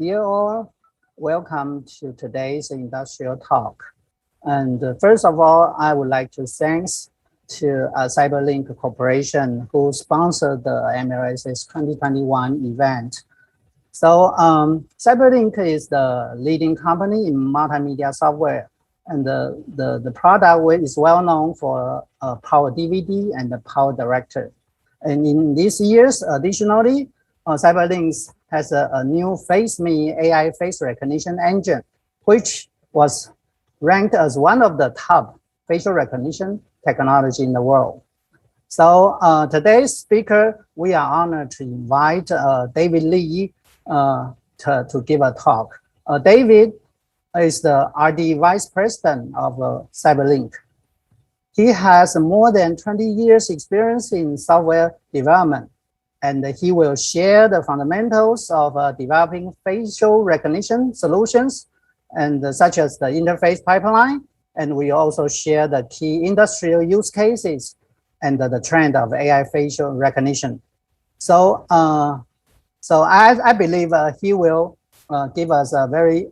Dear all, welcome to today's industrial talk. And first of all, I would like to thank to CyberLink Corporation who sponsored the MLSS 2021 event. So CyberLink is the leading company in multimedia software, and the product is well known for Power DVD and the Power Director. And in these years, additionally, CyberLink has a new FaceMe AI face recognition engine, which was ranked as one of the top facial recognition technology in the world. So today's speaker, we are honored to invite David Lee to give a talk. David is the RD Vice President of CyberLink. He has more than 20 years experience in software development, and he will share the fundamentals of developing facial recognition solutions, and such as the interface pipeline. And we also share the key industrial use cases and the trend of AI facial recognition. So, I believe he will give us a very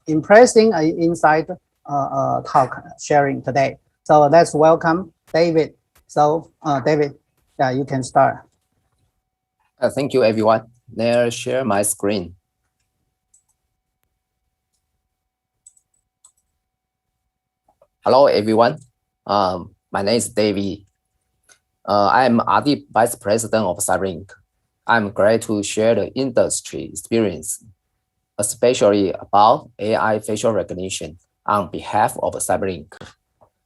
impressive insight talk sharing today. So let's welcome David. So David, yeah, you can start. Thank you, everyone. Now share my screen. Hello, everyone. My name is David. I am RD Vice President of CyberLink. I'm glad to share the industry experience, especially about AI facial recognition on behalf of CyberLink.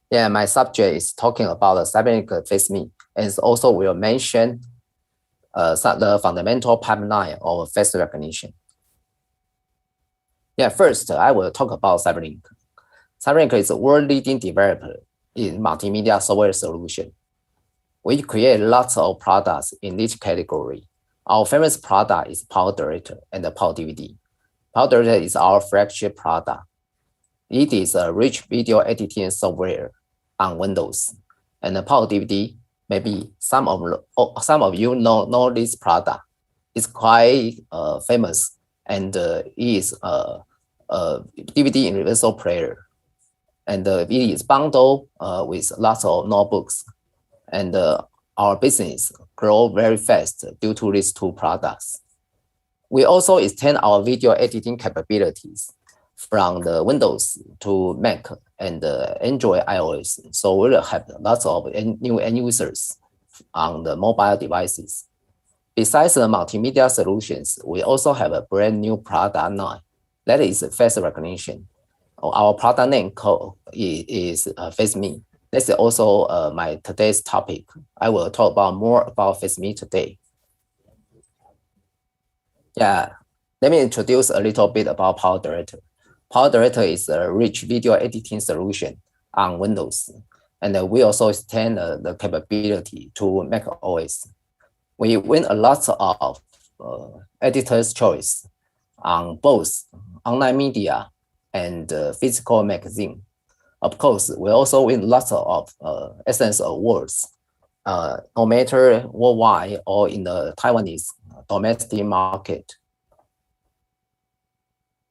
Yeah, my subject is talking about the CyberLink FaceMe, and also will mention the fundamental pipeline of face recognition. Yeah, first, I will talk about CyberLink. CyberLink is a world-leading developer in multimedia software solution. We create lots of products in each category. Our famous product is Power Director and the Power DVD. Power Director is our flagship product. It is a rich video editing software on Windows. And the Power DVD, maybe some of you know this product. It's quite famous, and it is a DVD universal player. And it is bundled with lots of notebooks. And our business grow very fast due to these two products. We also extend our video editing capabilities from the Windows to Mac and Android iOS. So we'll have lots of new end users on the mobile devices. Besides the multimedia solutions, we also have a brand new product line that is face recognition. Our product name is FaceMe. This is also my today's topic. I will talk about more about FaceMe today. Yeah, let me introduce a little bit about Power Director. Power Director is a rich video editing solution on Windows, and we also extend the capability to Mac OS. We win a lot of editor's choice on both online media and physical magazine. Of course, we also win lots of Essence Awards, no matter worldwide or in the Taiwanese domestic market.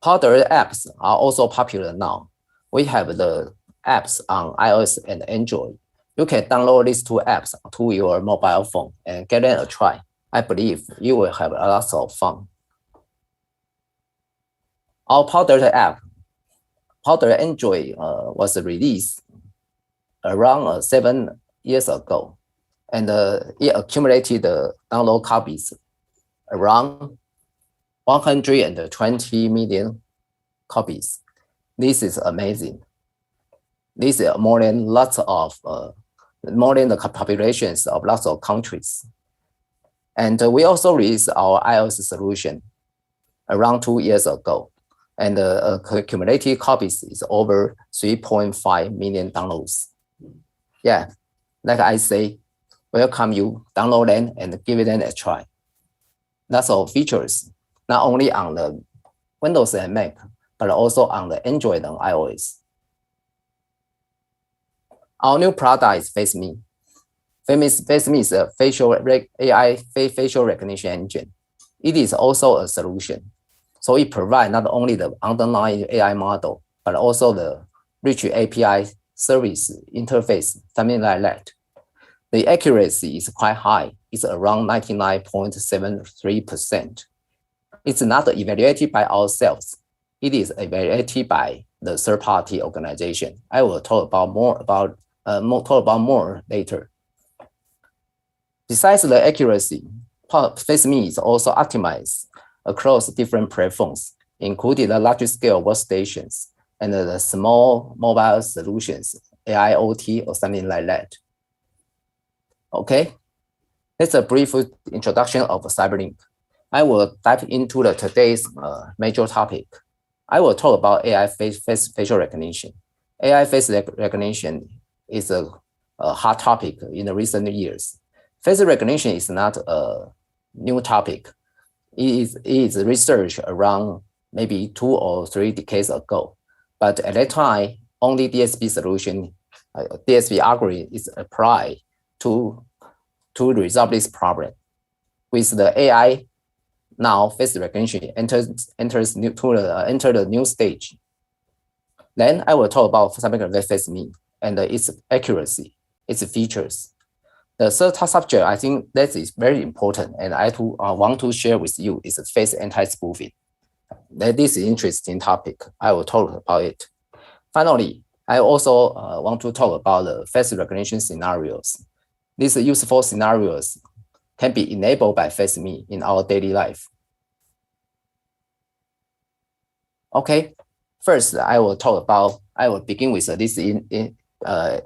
Powder apps are also popular now. We have the apps on iOS and Android. You can download these two apps to your mobile phone and get them a try. I believe you will have a lot of fun. Our Powder app, Powder Android, was released around 7 years ago, and it accumulated download copies around 120 million copies. This is amazing. This is more than the populations of lots of countries. And we also released our iOS solution around 2 years ago. And the cumulative copies is over 3.5 million downloads. Yeah, like I say, welcome you, download them and give them a try. Lots of features, not only on the Windows and Mac, but also on the Android and iOS. Our new product is FaceMe. FaceMe is a AI facial recognition engine. It is also a solution. So it provides not only the underlying AI model, but also the rich API service interface, something like that. The accuracy is quite high. It's around 99.73%. It's not evaluated by ourselves. It is evaluated by the third-party organization. I will talk about more later. Besides the accuracy, FaceMe is also optimized across different platforms, including the large-scale workstations and the small mobile solutions, AIoT or something like that. Okay, that's a brief introduction of CyberLink. I will dive into today's major topic. I will talk about AI facial recognition. AI face recognition is a hot topic in the recent years. Face recognition is not a new topic. It is research around maybe 2 or 3 decades ago. But at that time, only DSP solution, DSP algorithm is applied to resolve this problem. With the AI, now face recognition enters the new stage. Then I will talk about something like FaceMe and its accuracy, its features. The third subject, I think that is very important, and I want to share with you is face anti-spoofing. This is an interesting topic. I will talk about it. Finally, I also want to talk about the face recognition scenarios. These useful scenarios can be enabled by FaceMe in our daily life. Okay, first I will begin with this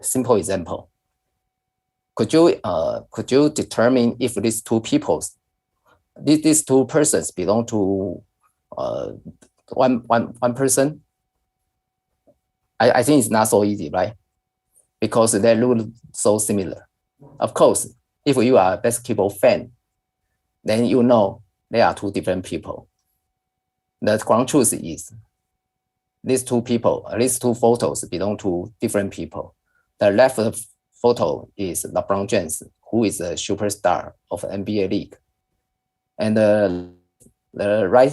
simple example. Could you determine if these two persons belong to one person? I think it's not so easy, right? Because they look so similar. Of course, if you are a basketball fan, then you know they are 2 different people. The ground truth is these 2 photos belong to different people. The left photo is LeBron James, who is a superstar of NBA league. And the right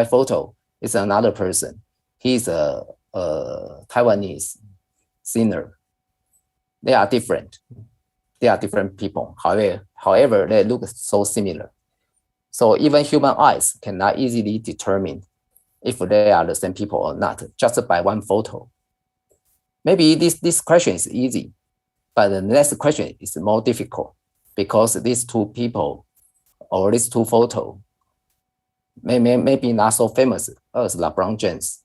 photo is another person. He's a Taiwanese singer. They are different. They are different people. However, they look so similar. So even human eyes cannot easily determine if they are the same people or not, just by one photo. Maybe this question is easy, but the next question is more difficult because these 2 people or these 2 photos may be not so famous as LeBron James.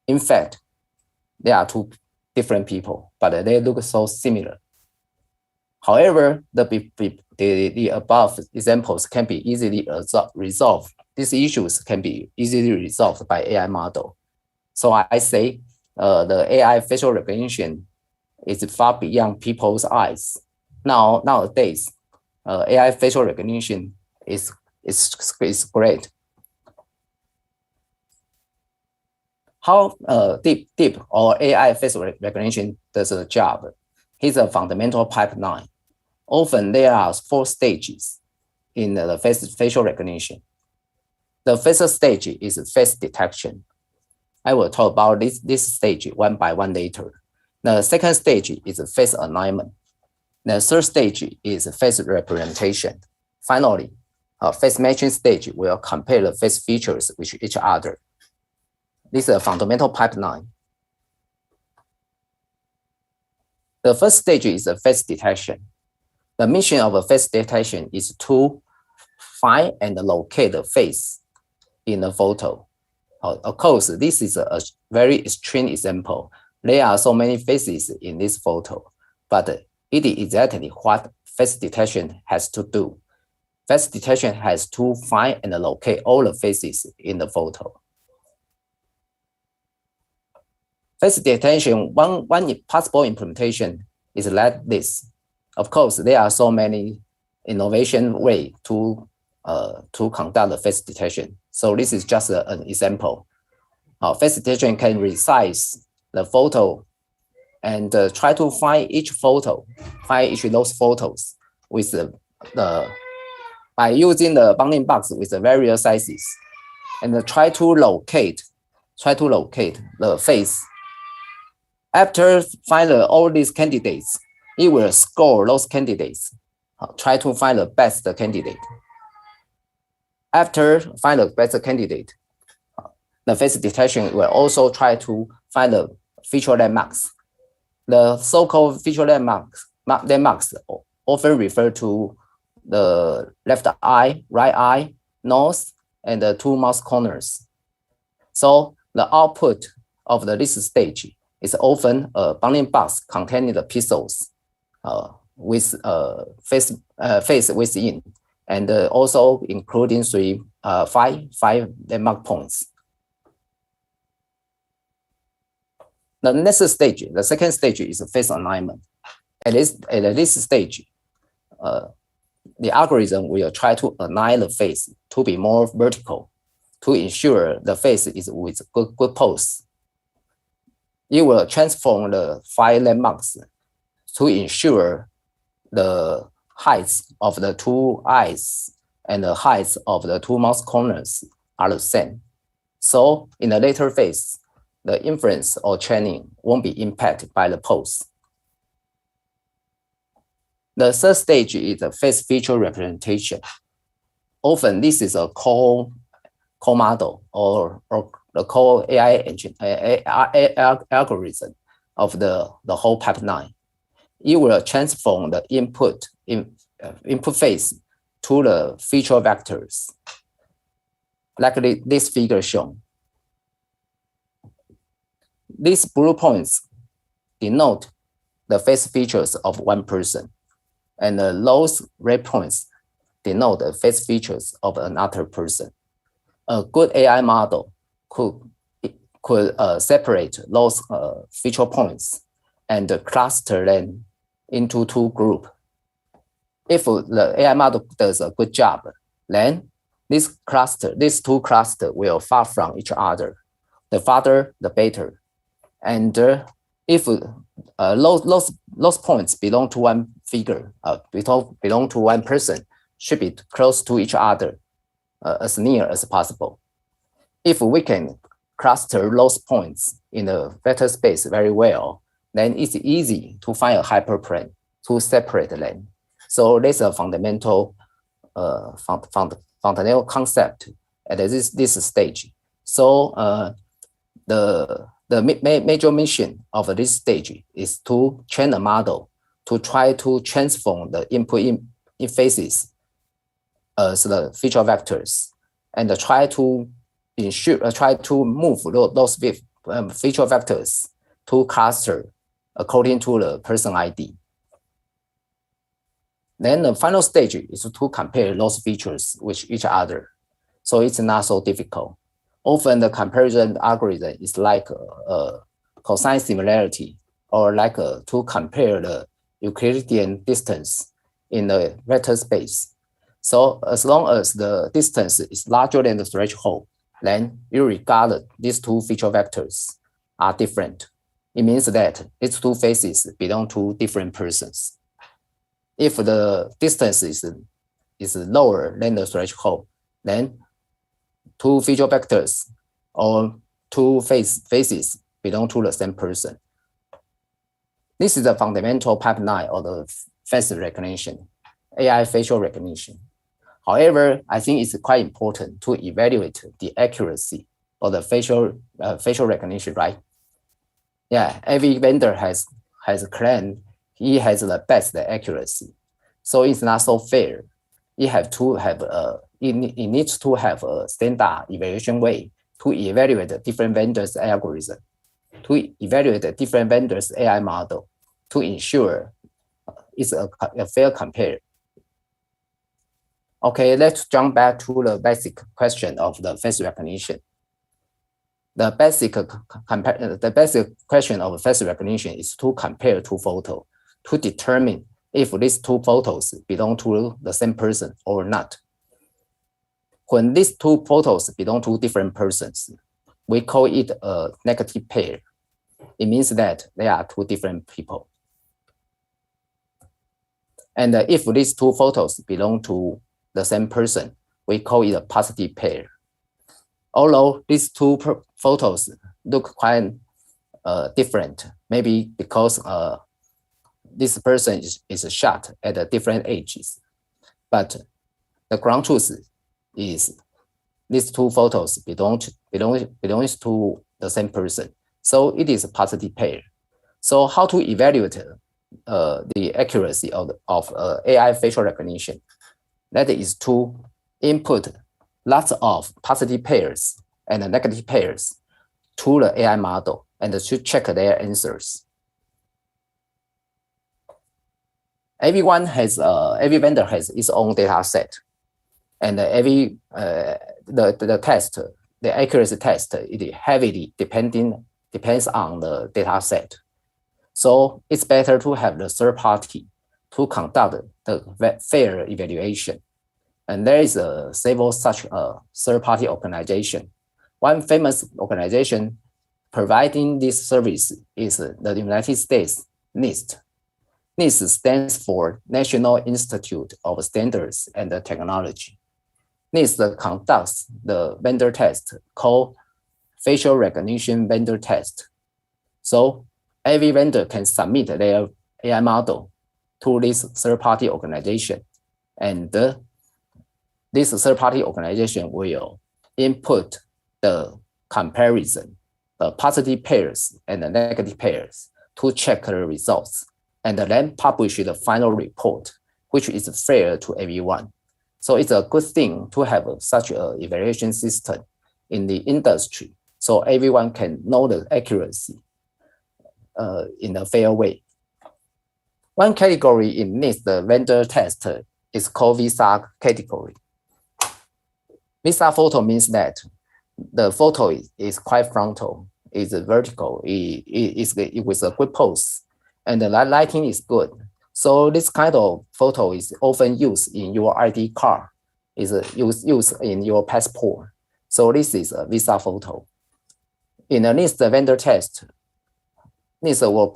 In fact, they are 2 different people, but they look so similar. However, the above examples can be easily resolved. These issues can be easily resolved by AI model. So I say the AI facial recognition is far beyond people's eyes. Nowadays, AI facial recognition is great. How deep or AI facial recognition does the job? Here's a fundamental pipeline. Often there are 4 stages in the facial recognition. The first stage is face detection. I will talk about this stage one by one later. The second stage is face alignment. The third stage is face representation. Finally, face matching stage will compare the face features with each other. This is a fundamental pipeline. The first stage is face detection. The mission of a face detection is to find and locate the face in the photo. Of course, this is a very extreme example. There are so many faces in this photo, but it is exactly what face detection has to do. Face detection has to find and locate all the faces in the photo. Face detection, one possible implementation is like this. Of course, there are so many innovation ways to conduct the face detection. So this is just an example. Face detection can resize the photo and try to find each of those photos with by using the bounding box with the various sizes. and try to locate the face. After find all these candidates, it will score those candidates. Try to find the best candidate. After find the best candidate, the face detection will also try to find the feature landmarks. The so-called feature landmarks often refer to the left eye, right eye, nose, and the two mouth corners. So the output of this stage is often a bounding box containing the pixels with face within, and also including five landmark points. The next stage, the second stage, is face alignment. At this stage, the algorithm will try to align the face to be more vertical to ensure the face is with good pose. It will transform the 5 landmarks to ensure the heights of the 2 eyes and the heights of the 2 mouth corners are the same. So in the later phase, the inference or training won't be impacted by the pose. The third stage is the face feature representation. Often this is a core model or the core AI engine, algorithm of the whole pipeline. It will transform the input face to the feature vectors, like this figure shown. These blue points denote the face features of one person, and those red points denote the face features of another person. A good AI model could separate those feature points and cluster them into 2 groups. If the AI model does a good job, then these 2 clusters will far from each other. The farther, the better. And if those points belong to one figure, belong to one person, should be close to each other as near as possible. If we can cluster those points in the vector space very well, then it's easy to find a hyperplane to separate them. So there's a fundamental concept at this stage. So the major mission of this stage is to train a model to try to transform the input in faces as the feature vectors, and try to move those feature vectors to cluster according to the person ID. Then the final stage is to compare those features with each other. So it's not so difficult. Often the comparison algorithm is like a cosine similarity, or like to compare the Euclidean distance in the vector space. So as long as the distance is larger than the threshold, then you regard these 2 feature vectors are different. It means that these 2 faces belong to different persons. If the distance is lower than the threshold, then 2 feature vectors or 2 faces belong to the same person. This is the fundamental pipeline of the face recognition, AI facial recognition. However, I think it's quite important to evaluate the accuracy of the facial recognition, right? Yeah, every vendor has claimed he has the best accuracy. So it's not so fair. It needs to have a standard evaluation way to evaluate the different vendors' algorithm, to evaluate the different vendors' AI model, to ensure it's a fair compare. Okay, let's jump back to the basic question of the face recognition. The basic question of face recognition is to compare 2 photos to determine if these 2 photos belong to the same person or not. When these 2 photos belong to different persons, we call it a negative pair. It means that they are 2 different people. And if these 2 photos belong to the same person, we call it a positive pair. Although these two photos look quite different, maybe because this person is shot at different ages, but the ground truth is these two photos belongs to the same person, so it is a positive pair. So how to evaluate the accuracy of AI facial recognition? That is to input lots of positive pairs and negative pairs to the AI model and to check their answers. Every vendor has its own data set, and the accuracy test, it heavily depends on the data set. So it's better to have the third party to conduct the fair evaluation. And there is several such third party organization. One famous organization providing this service is the United States NIST. NIST stands for National Institute of Standards and Technology. NIST conducts the vendor test called facial recognition vendor test. So every vendor can submit their AI model to this third-party organization, and this third-party organization will input the comparison, the positive pairs and the negative pairs to check the results, and then publish the final report, which is fair to everyone. So it's a good thing to have such an evaluation system in the industry, so everyone can know the accuracy in a fair way. One category in NIST vendor test is called Visa category. Visa photo means that the photo is quite frontal, is vertical, it was a good pose, and the lighting is good. So this kind of photo is often used in your ID card, is used in your passport. So this is a Visa photo. In a NIST vendor test, NIST will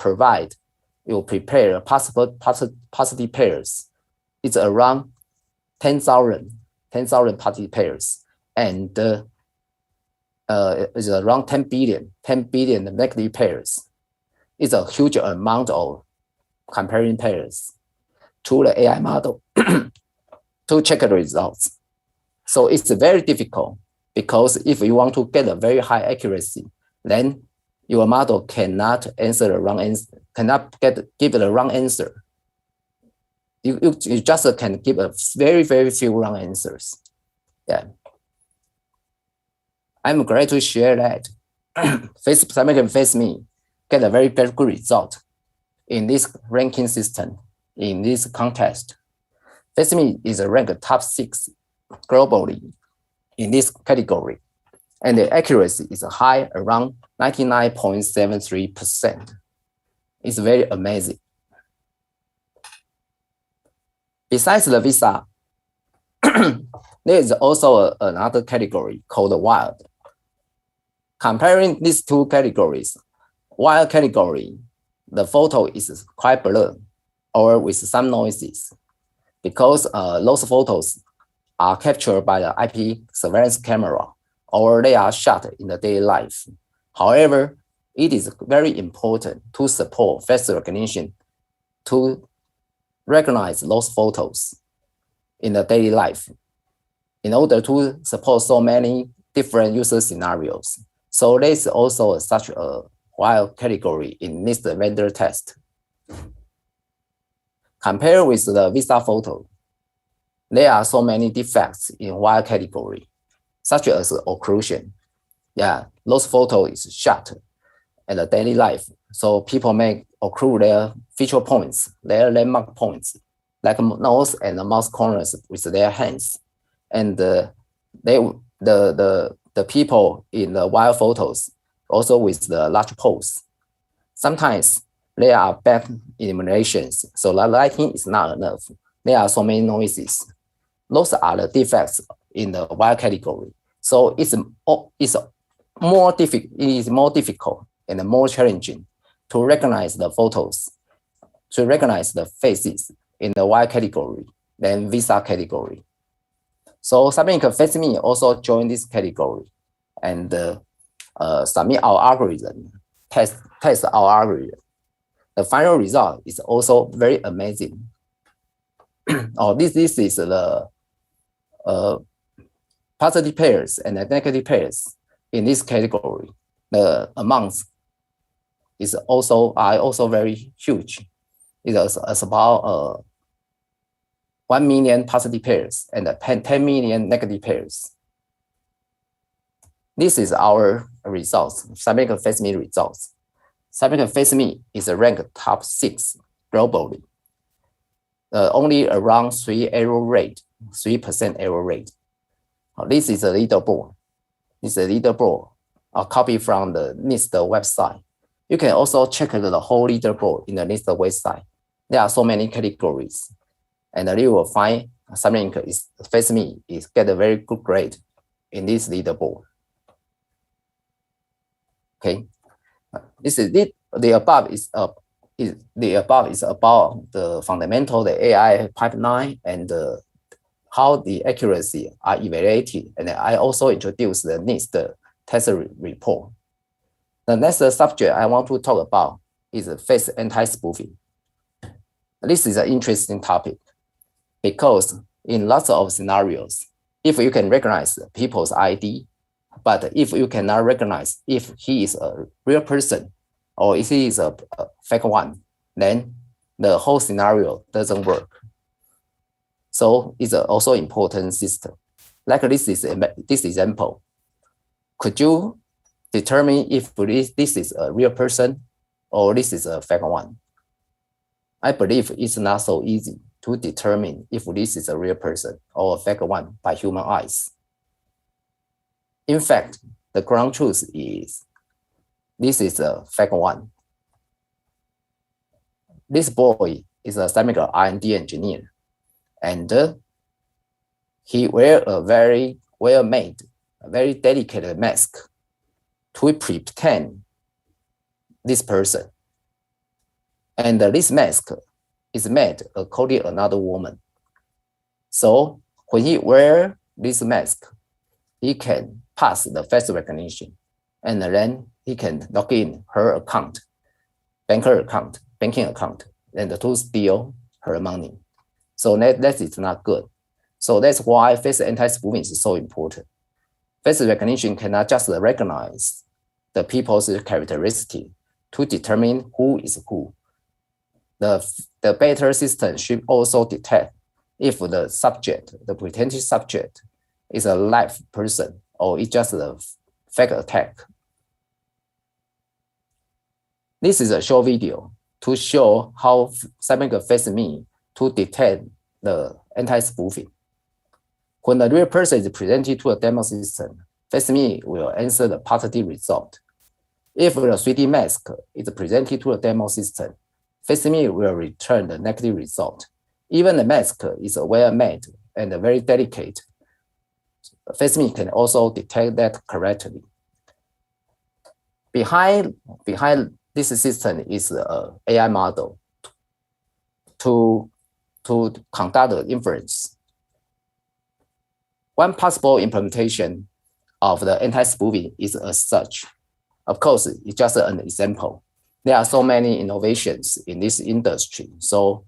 prepare possible positive pairs. It's around 10,000 positive pairs, and it's around 10 billion negative pairs. It's a huge amount of comparing pairs to the AI model to check the results. So it's very difficult, because if you want to get a very high accuracy, then your model cannot answer the wrong answer, give the wrong answer. You just can give a very few wrong answers. Yeah. I'm glad to share that CyberLink and FaceMe get a very good result in this ranking system, in this contest. FaceMe is ranked top 6 globally in this category, and the accuracy is high, around 99.73%. It's very amazing. Besides the Visa, there is also another category called wild. Comparing these two categories, wild category, the photo is quite blurred or with some noises, because those photos are captured by the IP surveillance camera, or they are shot in the daily life. However, it is very important to support face recognition to recognize those photos in the daily life in order to support so many different user scenarios. So there's also such a wild category in this vendor test. Compared with the Visa photo, there are so many defects in wild category, such as occlusion. Yeah, those photos is shot in the daily life, so people may occlude their feature points, their landmark points, like nose and mouth corners with their hands, and the people in the wild photos also with the large pose. Sometimes there are bad illuminations, so the lighting is not enough. There are so many noises. Those are the defects in the wild category. So it's more difficult and more challenging to recognize the photos, to recognize the faces in the wild category than Visa category. So CyberLink FaceMe also joined this category, and submit our algorithm, test our algorithm. The final result is also very amazing. This is the positive pairs and the negative pairs in this category. The amounts are also very huge. It is about 1 million positive pairs and 10 million negative pairs. This is our results, CyberLink FaceMe results. CyberLink FaceMe is ranked top 6 globally. Only around 3% error rate. This is a leaderboard. This is a leaderboard, a copy from the NIST website. You can also check the whole leaderboard in the NIST website. There are so many categories, and you will find CyberLink FaceMe is get a very good grade in this leaderboard. Okay, this is it. The above is about the fundamental, the AI pipeline, and how the accuracy are evaluated. And I also introduced the NIST test report. The next subject I want to talk about is face anti-spoofing. This is an interesting topic because in lots of scenarios, if you can recognize people's ID, but if you cannot recognize if he is a real person or if he is a fake one, then the whole scenario doesn't work. So it's also important system. Like this example, could you determine if this is a real person or this is a fake one? I believe it's not so easy to determine if this is a real person or a fake one by human eyes. In fact, the ground truth is this is a fake one. This boy is a chemical R&D engineer, and he wear a very well-made, very delicate mask to pretend this person. And this mask is made according to another woman. So when he wear this mask, he can pass the face recognition, and then he can log in her account, banking account, and to steal her money. So that is not good. So that's why face anti-spoofing is so important. Face recognition cannot just recognize the people's characteristic to determine who is who. The better system should also detect if the subject, the pretended subject, is a live person or it's just a fake attack. This is a short video to show how CyberLink FaceMe to detect the anti-spoofing. When the real person is presented to a demo system, FaceMe will answer the positive result. If the 3D mask is presented to a demo system, FaceMe will return the negative result. Even the mask is well-made and very delicate, FaceMe can also detect that correctly. Behind this system is an AI model to conduct the inference. One possible implementation of the anti-spoofing is as such. Of course, it's just an example. There are so many innovations in this industry, so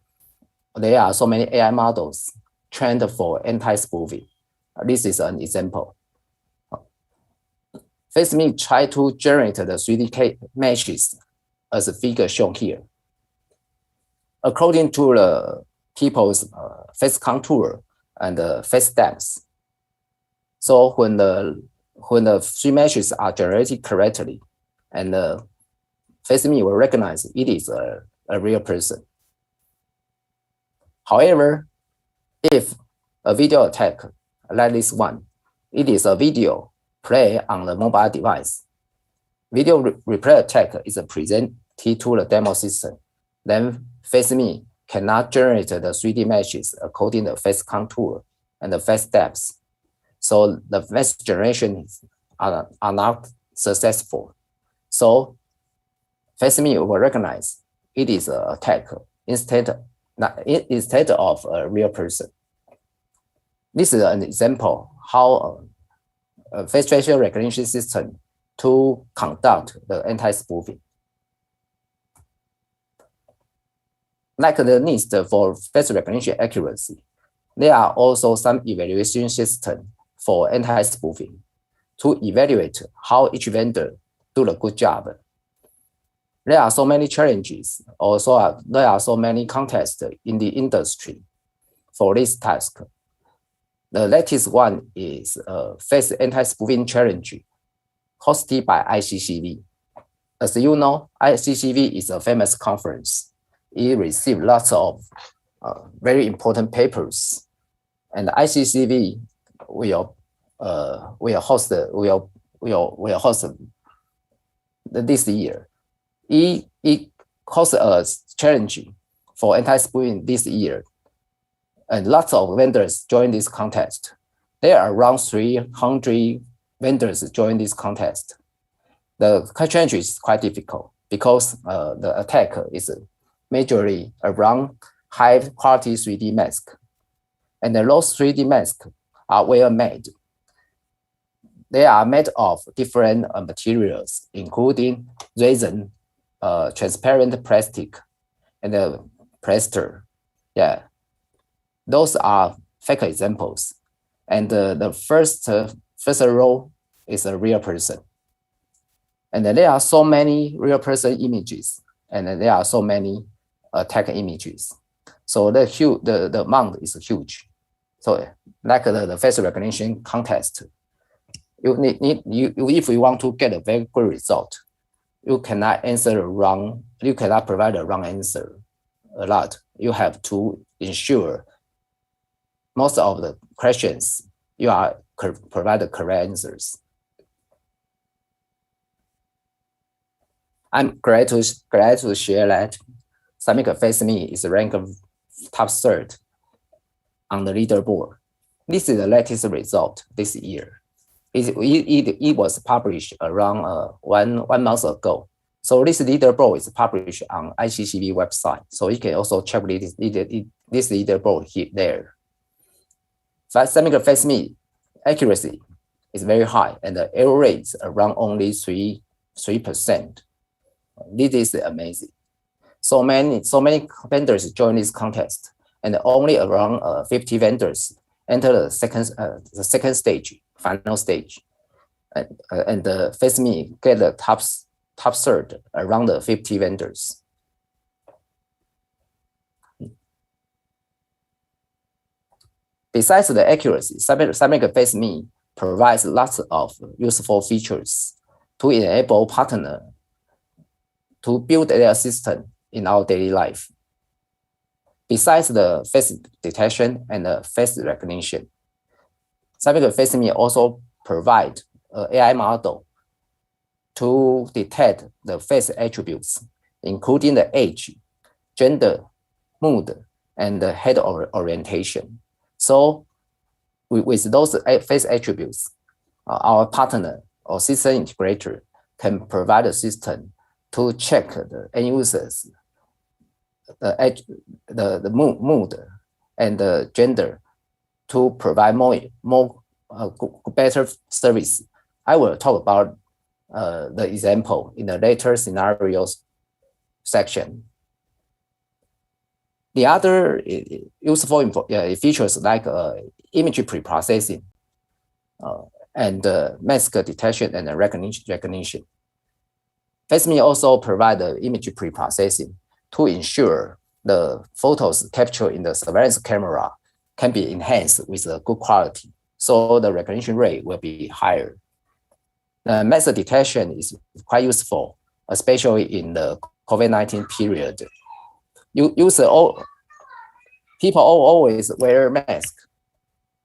there are so many AI models trained for anti-spoofing. This is an example. FaceMe try to generate the 3D meshes as a figure shown here. According to the people's face contour and face depth. So when the 3 meshes are generated correctly, and FaceMe will recognize it is a real person. However, if a video attack like this one, it is a video play on the mobile device. Video replay attack is presented to the demo system. Then FaceMe cannot generate the 3D meshes according to the face contour and the face depth. So the mesh generations are not successful. So FaceMe will recognize it is an attack instead of a real person. This is an example how face facial recognition system to conduct the anti-spoofing. Like the needs for face recognition accuracy, there are also some evaluation systems for anti-spoofing to evaluate how each vendor do a good job. There are so many challenges, there are so many contests in the industry for this task. The latest one is Face Anti-Spoofing Challenge, hosted by ICCV. As you know, ICCV is a famous conference. It received lots of very important papers, and ICCV will host this year. It hosts a challenge for anti-spoofing this year, and lots of vendors join this contest. There are around 300 vendors join this contest. The challenge is quite difficult because the attack is majorly around high-quality 3D masks, and those 3D masks are well made. They are made of different materials, including resin, transparent plastic, and plaster. Yeah, those are fake examples. And the first row is a real person. And there are so many real person images, and there are so many attack images. So the amount is huge. So like the face recognition contest, if you want to get a very good result, you cannot provide a wrong answer a lot. You have to ensure most of the questions you are provide the correct answers. I'm glad to share that CyberLink FaceMe is ranked top third on the leaderboard. This is the latest result this year. It was published around one month ago. So this leaderboard is published on ICCV website. So you can also check this leaderboard here there. CyberLink FaceMe accuracy is very high, and the error rate is around only 3%. This is amazing. So many vendors join this contest, and only around 50 vendors enter the second stage, final stage, and the FaceMe get the top third around the 50 vendors. Besides the accuracy, CyberLink FaceMe provides lots of useful features to enable partners to build their system in our daily life. Besides the face detection and the face recognition, CyberLink FaceMe also provide an AI model to detect the face attributes, including the age, gender, mood, and the head orientation. So with those face attributes, our partner or system integrator can provide a system to check the end users, the mood and the gender to provide better service. I will talk about the example in the later scenarios section. The other useful features like image preprocessing and mask detection and recognition. FaceMe also provide the image preprocessing to ensure the photos captured in the surveillance camera can be enhanced with a good quality, so the recognition rate will be higher. The mask detection is quite useful, especially in the COVID-19 period. People always wear masks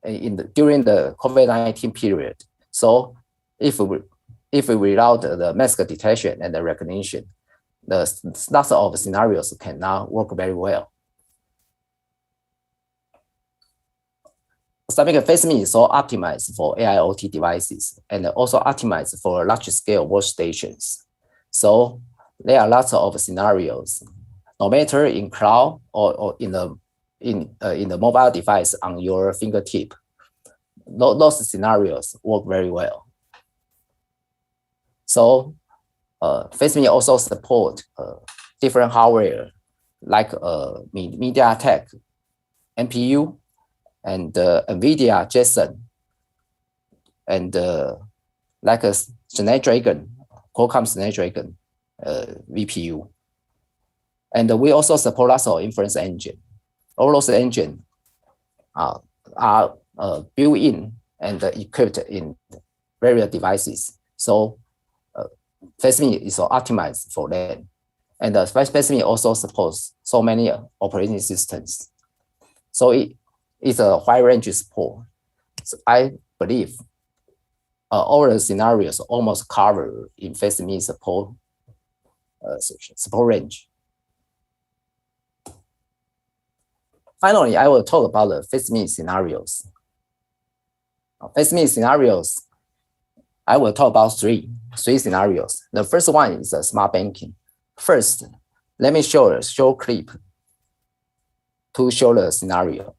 during the COVID-19 period. So if without the mask detection and the recognition, the lots of scenarios cannot work very well. CyberLink FaceMe is so optimized for AIoT devices and also optimized for large-scale workstations. So there are lots of scenarios, no matter in cloud or in the mobile device on your fingertip. those scenarios work very well. So FaceMe also support different hardware like MediaTek NPU and NVIDIA Jetson and like a Snapdragon, Qualcomm Snapdragon VPU. And we also support lots of inference engine. All those engines are built in and equipped in various devices. So FaceMe is optimized for that. And FaceMe also supports so many operating systems. So it's a wide range support. So I believe all the scenarios almost covered in FaceMe support range. Finally, I will talk about the FaceMe scenarios. FaceMe scenarios, I will talk about three scenarios. The first one is smart banking. First, let me show a short clip to show the scenario.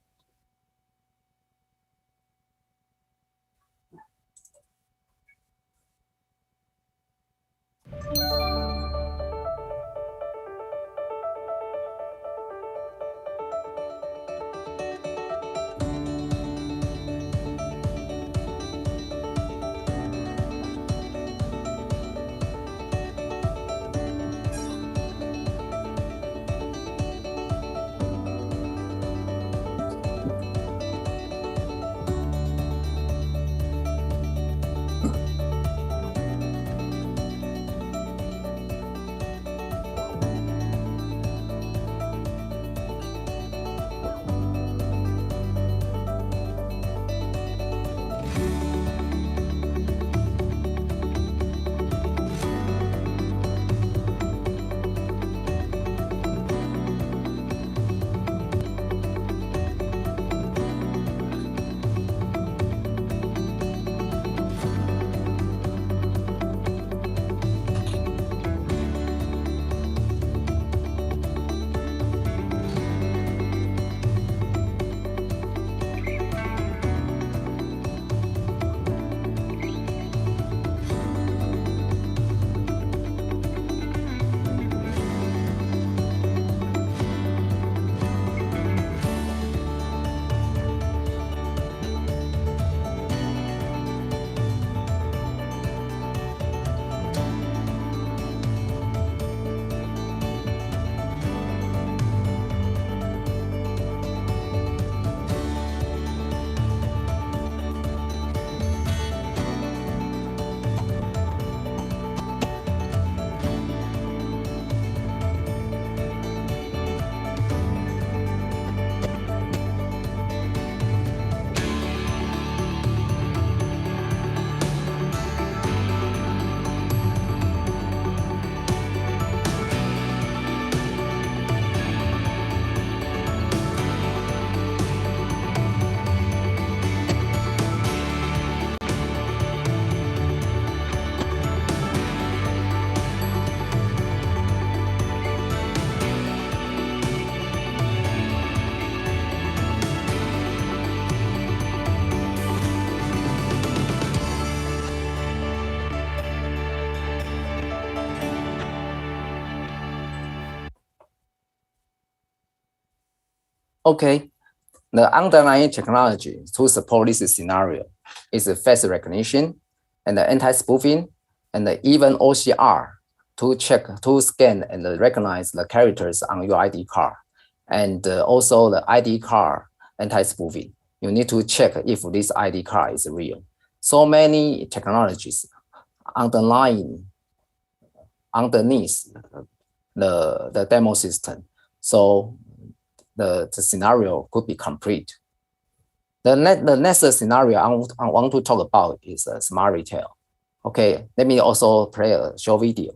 Okay, the underlying technology to support this scenario is face recognition and anti-spoofing and even OCR to scan and recognize the characters on your ID card. And also the ID card anti-spoofing. You need to check if this ID card is real. So many technologies underneath the demo system. So the scenario could be complete. The next scenario I want to talk about is smart retail. Okay, let me also play a short video.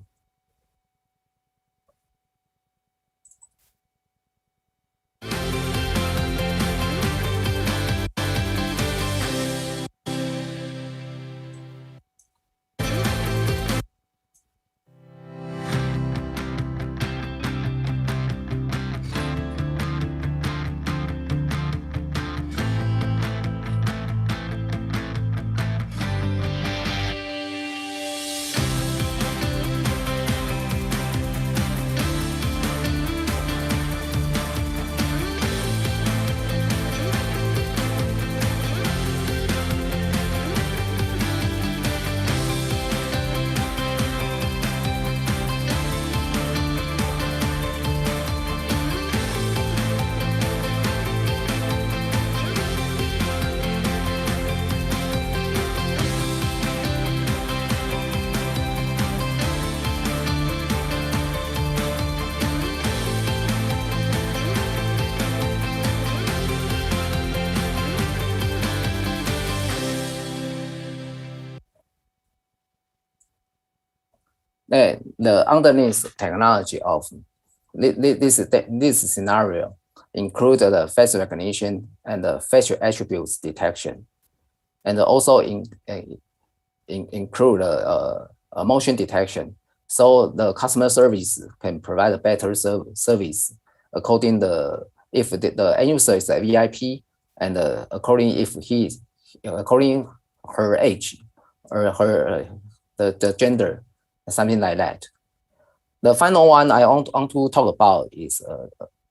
the underneath technology of this scenario include the face recognition and the facial attributes detection, and also include motion detection. So the customer service can provide a better service according if the end user is a VIP, and according her age or her the gender, something like that. The final one I want to talk about is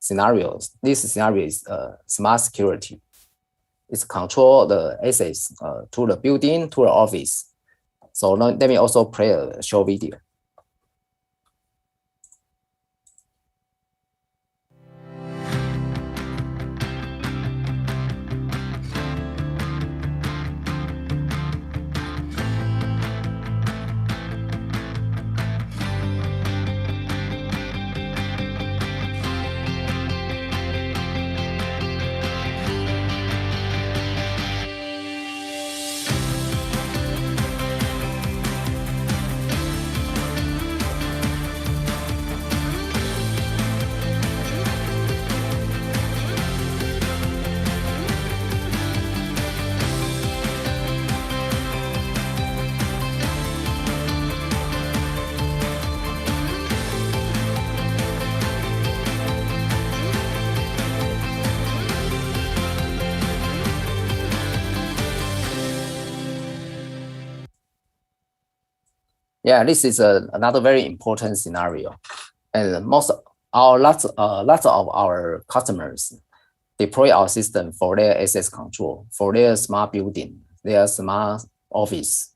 scenarios. This scenario is smart security. It's control the access to the building, to the office. So let me also play a short video. Yeah, this is another very important scenario, and lots of our customers deploy our system for their access control, for their smart building, their smart office.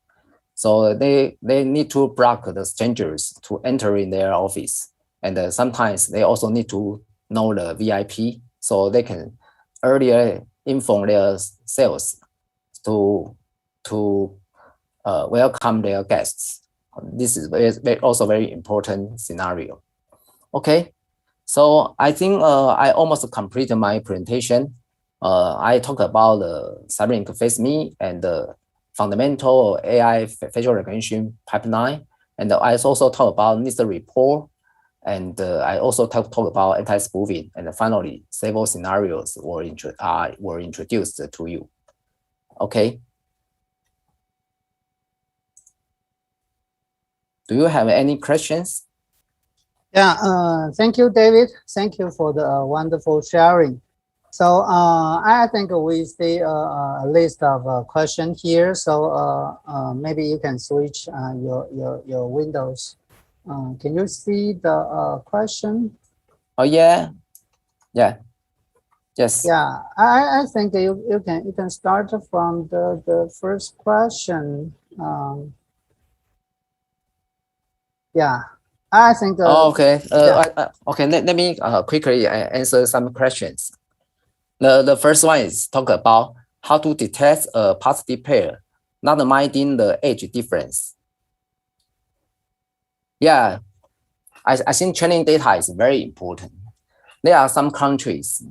So they need to block the strangers to enter in their office, and sometimes they also need to know the VIP, so they can earlier inform their sales to welcome their guests. This is also very important scenario. Okay, so I think I almost completed my presentation. I talked about the CyberLink FaceMe and the fundamental AI facial recognition pipeline, and I also talked about NIST report, and I also talked about anti-spoofing, and finally several scenarios were introduced to you. Okay. Do you have any questions? Yeah, thank you, David. Thank you for the wonderful sharing. So I think we see a list of questions here. So maybe you can switch your windows. Can you see the question? Oh yeah, yeah, yes. Yeah, I think you can start from the first question. Yeah, I think. Okay. Yeah. Okay. Let me quickly answer some questions. The first one is talk about how to detect a positive pair, not minding the age difference. Yeah, I think training data is very important. There are some countries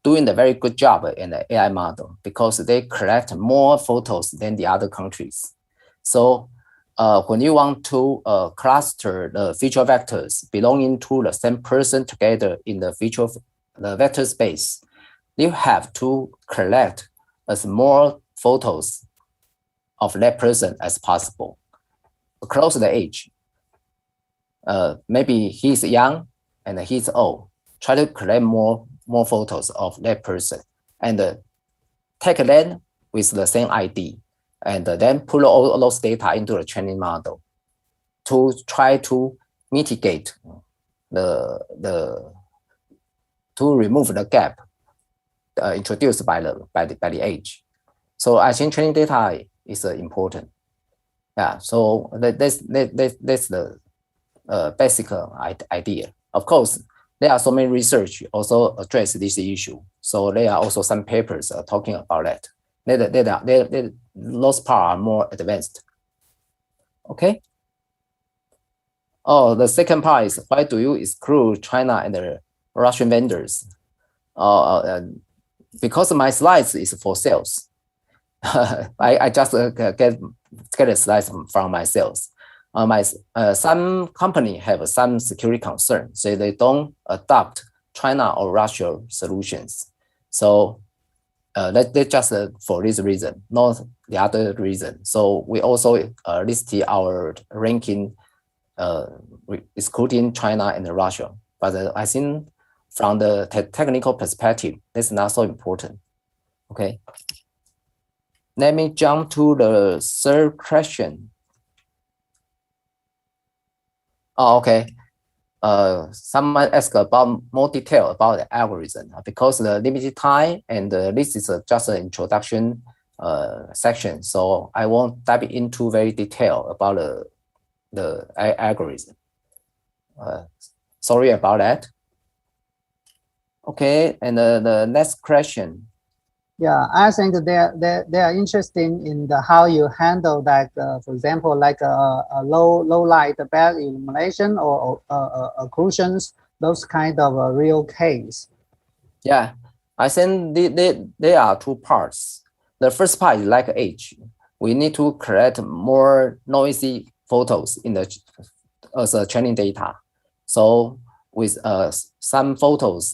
doing a very good job in the AI model because they collect more photos than the other countries. So when you want to cluster the feature vectors belonging to the same person together in the vector space, you have to collect as more photos of that person as possible across the age. Maybe he's young and he's old. Try to collect more photos of that person and take them with the same ID. And then put all those data into the training model to try to mitigate to remove the gap introduced by the age. So I think training data is important. Yeah. So that's the basic idea. Of course, there are so many research also address this issue. So there are also some papers talking about that. Those parts are more advanced. Okay. Oh, the second part is why do you exclude China and the Russian vendors? Because my slides is for sales. I just get a slides from my sales. Some company have some security concerns, so they don't adopt China or Russia solutions. So that's just for this reason, not the other reason. So we also listed our ranking excluding China and Russia. But I think from the technical perspective, that's not so important. Okay. Let me jump to the third question. Oh, okay. Someone asked about more detail about the algorithm because the limited time and this is just an introduction section. So I won't dive into very detail about the algorithm. Sorry about that. Okay, and the next question. Yeah, I think they are interested in how you handle that, for example, like a low light bad illumination or occlusions, those kind of real case. Yeah, I think there are two parts. The first part is like age. We need to create more noisy photos in the as a training data. So with some photos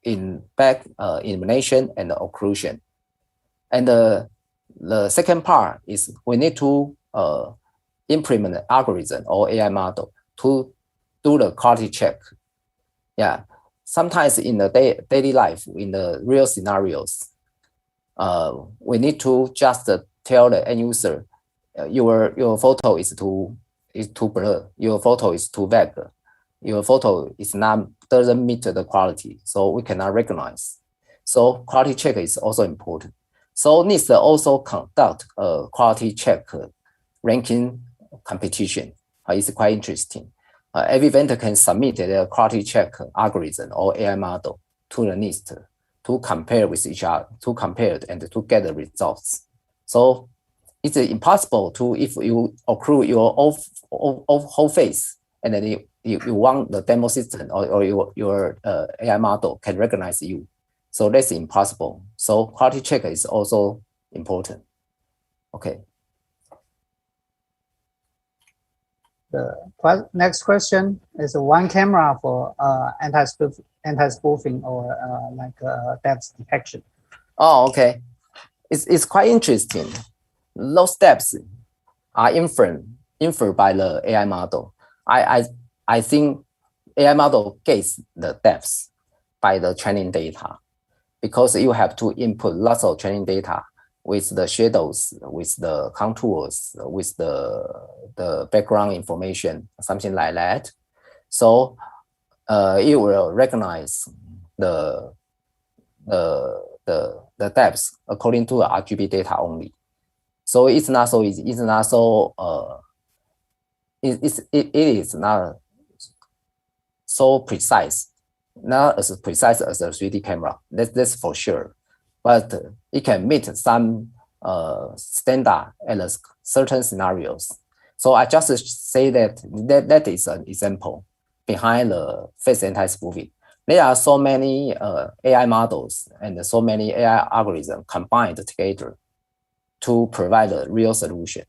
in back illumination and occlusion. And the second part is we need to implement an algorithm or AI model to do the quality check. Yeah, sometimes in the daily life, in the real scenarios, we need to just tell the end user, your photo is too blurred, your photo is too vague, your photo doesn't meet the quality, so we cannot recognize. So quality check is also important. So needs to also conduct a quality check ranking competition. It's quite interesting. Every vendor can submit their quality check algorithm or AI model to the NIST to compare with each other, to compare and to get the results. So it's impossible to, if you accrue your whole face and then you want the demo system or your AI model can recognize you. So that's impossible. So quality check is also important. Okay. The next question is one camera for anti-spoofing or depth detection. Oh, okay. It's quite interesting. Those steps are inferred by the AI model. I think AI model gets the depths by the training data because you have to input lots of training data with the shadows, with the contours, with the background information, something like that. So it will recognize the depths according to the RGB data only. So it's not so easy. It's not so it is not so precise, not as precise as a 3D camera. That's for sure. But it can meet some standard at certain scenarios. So I just say that is an example behind the face anti-spoofing. There are so many AI models and so many AI algorithms combined together to provide a real solution.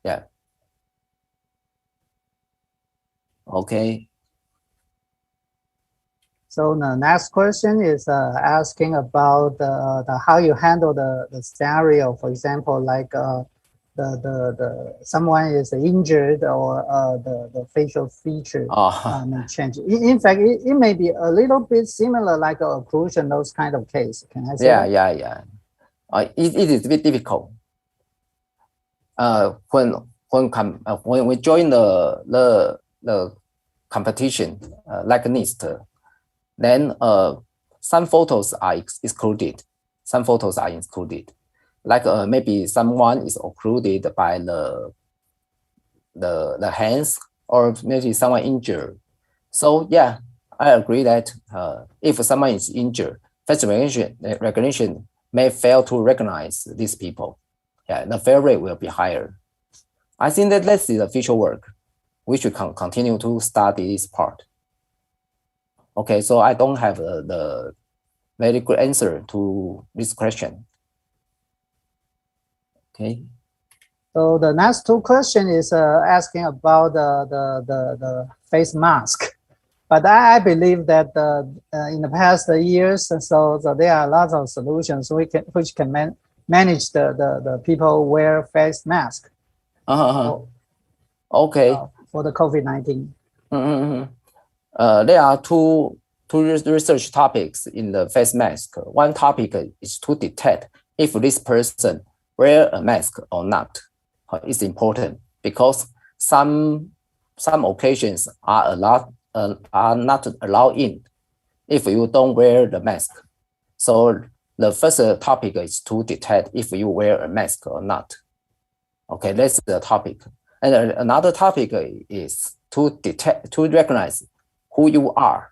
Yeah. Okay. So the next question is asking about how you handle the scenario. For example, like someone is injured or the facial feature may change. In fact, it may be a little bit similar like occlusion, those kind of case. Can I say? Yeah. It is a bit difficult. When we join the competition like NIST, then some photos are excluded. Some photos are included. Like maybe someone is occluded by the hands, or maybe someone injured. So yeah, I agree that if someone is injured, face recognition may fail to recognize these people. Yeah, the fail rate will be higher. I think that this is the future work. We should continue to study this part. Okay, so I don't have the very good answer to this question. Okay. So the next two question is asking about the face mask. But I believe that in the past years, so there are lots of solutions which can manage the people wear face mask. Okay. For the COVID-19. There are two research topics in the face mask. One topic is to detect if this person wear a mask or not. It's important because some occasions are not allowed in if you don't wear the mask. So the first topic is to detect if you wear a mask or not. Okay, that's the topic. And another topic is to recognize who you are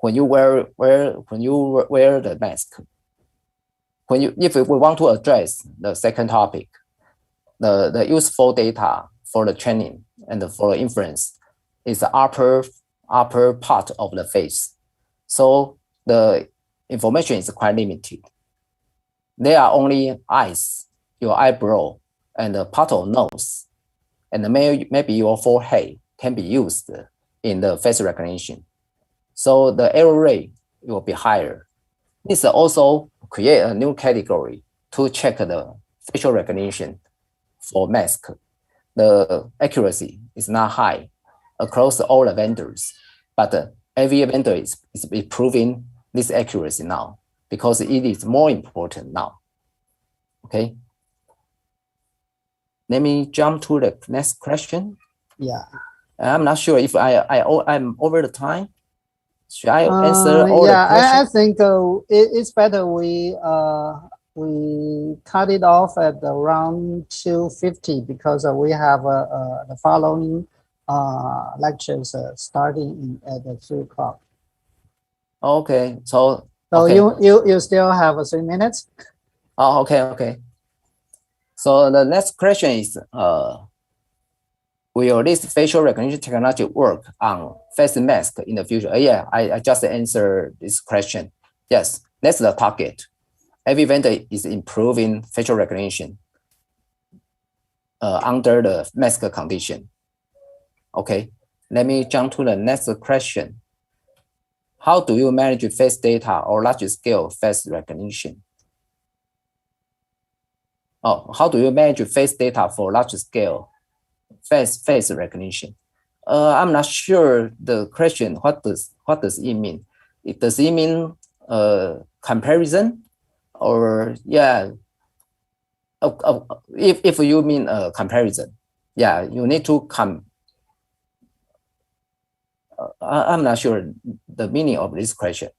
when you wear the mask. If we want to address the second topic, the useful data for the training and for the inference is the upper part of the face. So the information is quite limited. There are only eyes, your eyebrow, and a part of nose, and maybe your forehead can be used in the face recognition. So the error rate will be higher. This also create a new category to check the facial recognition for mask. The accuracy is not high across all the vendors, but every vendor is improving this accuracy now because it is more important now. Okay. Let me jump to the next question. Yeah. I'm not sure if I'm over the time. Should I answer all the questions? I think it's better we cut it off at around 2:50 because we have the following lectures starting at 3 o'clock. Okay, so okay. You still have 3 minutes. Oh, okay. So the next question is, will this facial recognition technology work on face mask in the future? Yeah, I just answered this question. Yes, that's the target. Every vendor is improving facial recognition under the mask condition. Okay, let me jump to the next question. How do you manage face data or large-scale face recognition? Oh, how do you manage face data for large-scale face recognition? I'm not sure the question. What does it mean? Does it mean comparison, or yeah? If you mean comparison, yeah, you need to I'm not sure the meaning of this question.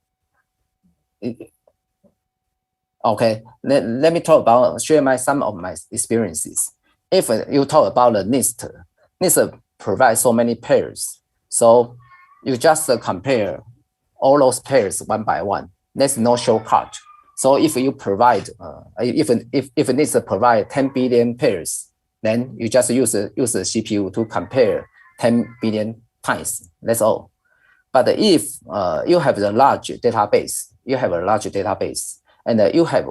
Okay, let me share some of my experiences. If you talk about the NIST provides so many pairs, so you just compare all those pairs one by one. There's no shortcut. So if you provide, if NIST provide 10 billion pairs, then you just use the CPU to compare 10 billion times. That's all. But if you have a large database, and you have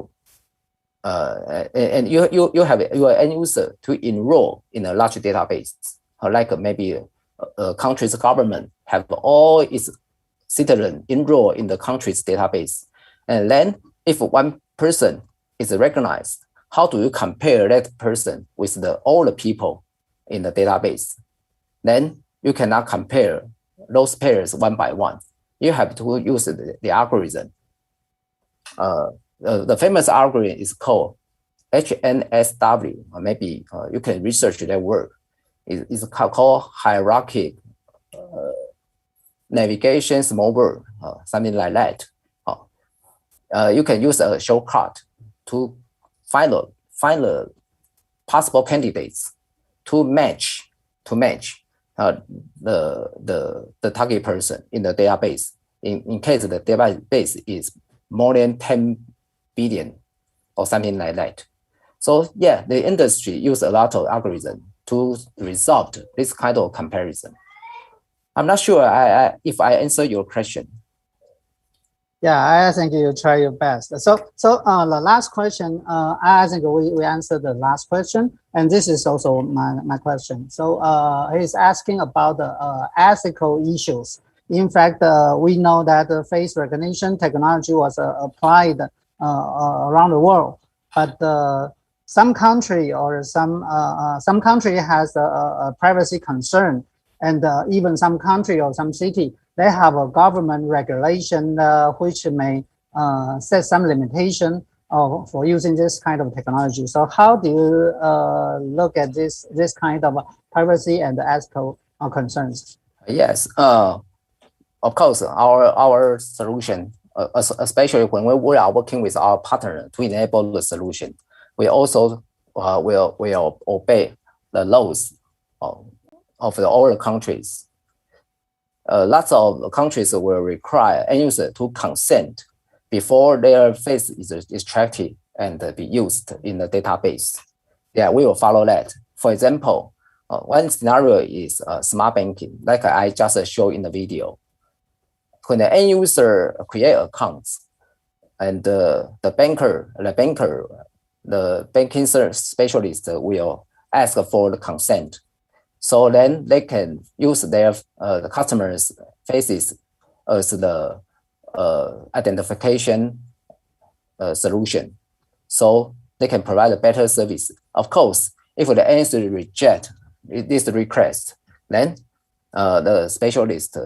your end user to enroll in a large database, like maybe a country's government have all its citizens enroll in the country's database. And then if one person is recognized, how do you compare that person with all the people in the database? Then you cannot compare those pairs one by one. You have to use the algorithm. The famous algorithm is called HNSW. Maybe you can research that word. It's called hierarchic navigation small word, something like that. You can use a shortcut to find the possible candidates to match the target person in the database. In case the database is more than 10 billion or something like that. So yeah, the industry use a lot of algorithms to resolve this kind of comparison. I'm not sure if I answer your question. Yeah, I think you try your best. So the last question, I think we answered the last question, and this is also my question. So he's asking about the ethical issues. In fact, we know that the face recognition technology was applied around the world, but some country or some country has a privacy concern, and even some country or some city, they have a government regulation which may set some limitation for using this kind of technology. So how do you look at this kind of privacy and ethical concerns? Yes, of course, our solution, especially when we are working with our partner to enable the solution, we also will obey the laws of all the countries. Lots of countries will require end user to consent before their face is extracted and be used in the database. Yeah, we will follow that. For example, one scenario is smart banking, like I just showed in the video. When the end user create accounts, and the banking specialist will ask for the consent. So then they can use their the customers' faces as the identification solution. So they can provide a better service. Of course, if the end user reject this request, then the specialist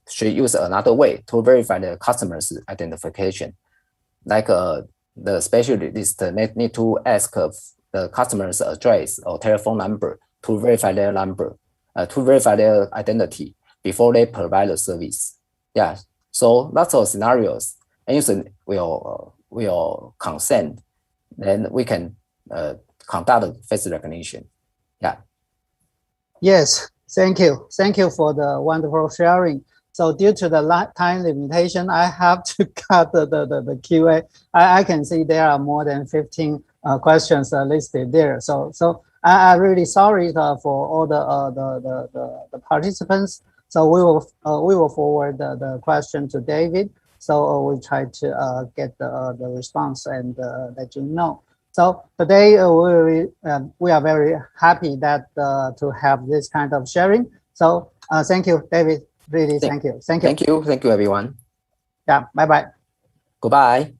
should use another way to verify the customer's identification. Like the specialist need to ask the customer's address or telephone number to verify their number, to verify their identity before they provide the service. Yeah, so lots of scenarios, and user will consent, then we can conduct face recognition. Yeah. Yes, thank you. Thank you for the wonderful sharing. So due to the time limitation, I have to cut the QA. I can see there are more than 15 questions listed there. So I'm really sorry for all the participants. So we will forward the question to David. So we'll try to get the response and let you know. So today we are very happy that to have this kind of sharing. So thank you, David. Really, thank you. Thank you, everyone. Yeah, bye-bye. Goodbye.